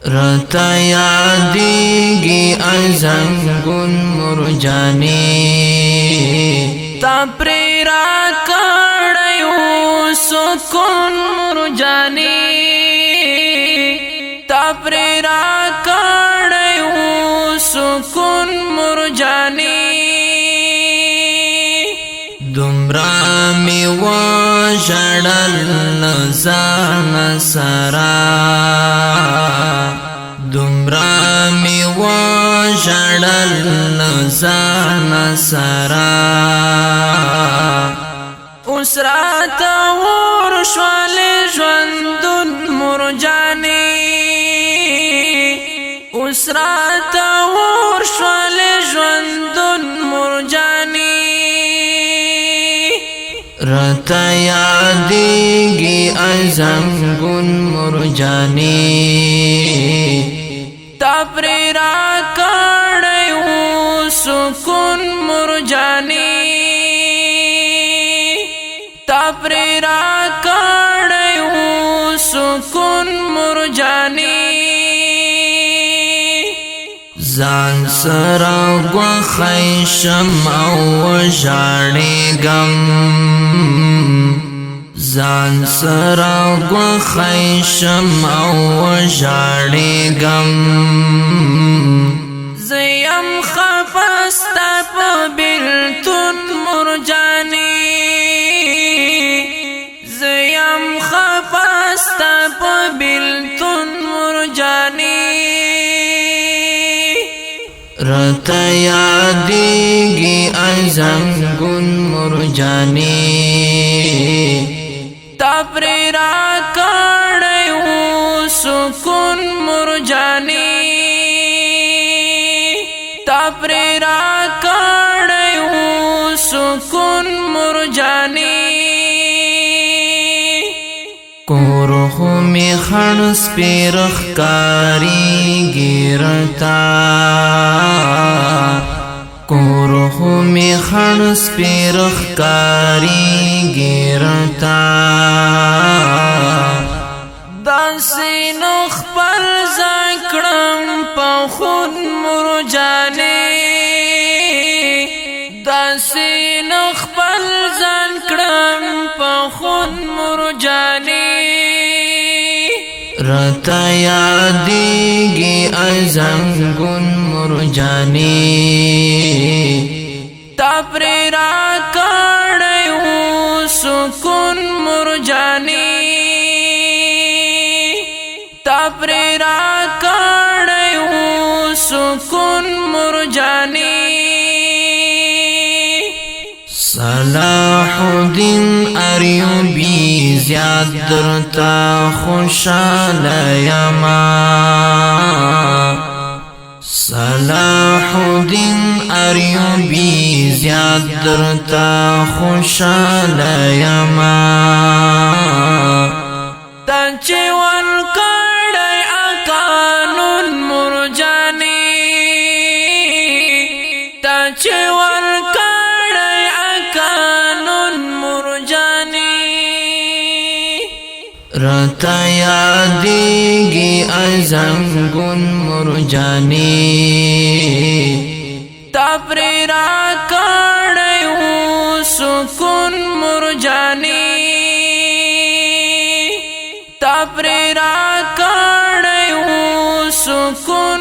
رتا یادیگی ازنگون مرجانی تا پری را کڑیو سکون مرجانی تا پری را کڑیو سکون مرجانی دمرامی و جڑل زان سرا دمرامی و جڑل زان سرا اسرات ورشوال جوندن مرجانی اسرات ورشوال جوندن مرجانی رتا یادیگی ازنگون مرجانی تا پری را کڑیو سکون مرجانی تا پری را کڑیو سکون مرجانی زان سرا گوخیشم او جاڑیگم زان سرا گوخیشم او جاڑیگم زیم خفستا پا بلتون مرجانی زیم خفستا پا بلتون مرجانی رتا یادیگی ازنگون مرجانی تا پری را کڑیو سکون مرجانی تا پری را کڑیو سکون مرجانی کورخو می خنس پیرخ کاری گیرتا کورخو می خنس پیرخ کاری گیرتا داسی نخ پر زکڑم پا خون مرجانی داسی نخ پر زکڑم پا خون مرجانی رتا یادیگی ازنگون مرجانی تا پری را کڑیو سکون مرجانی تا پری را کڑیو سکون مرجانی صلاح الدین ایوبی زیاد درتا خوشحال یما صلاح الدین ایوبی زیاد درتا خوشحال یما تنچی ورکڑی اکانون مرجانی تنچی ورکڑی اکانون مرجانی رتا یادیگی ازنگون مرجانی تا پری را کڑیو سکون مرجانی تا پری را کڑیو سکون